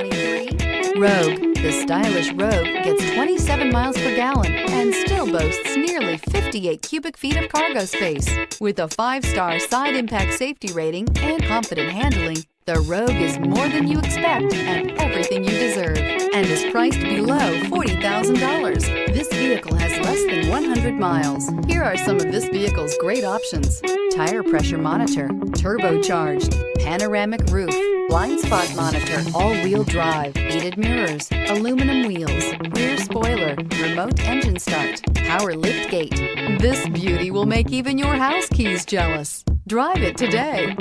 2023 Rogue. The stylish Rogue gets 27 miles per gallon and still boasts nearly 58 cubic feet of cargo space. With a 5-star side impact safety rating and confident handling, the Rogue is more than you expect and everything you deserve, and is priced below $40,000. This vehicle has less than 100 miles. Here are some of this vehicle's great options: tire pressure monitor, turbocharged, panoramic roof, blind spot monitor, all-wheel drive, heated mirrors, aluminum wheels, rear spoiler, remote engine start, power lift gate. This beauty will make even your house keys jealous. Drive it today.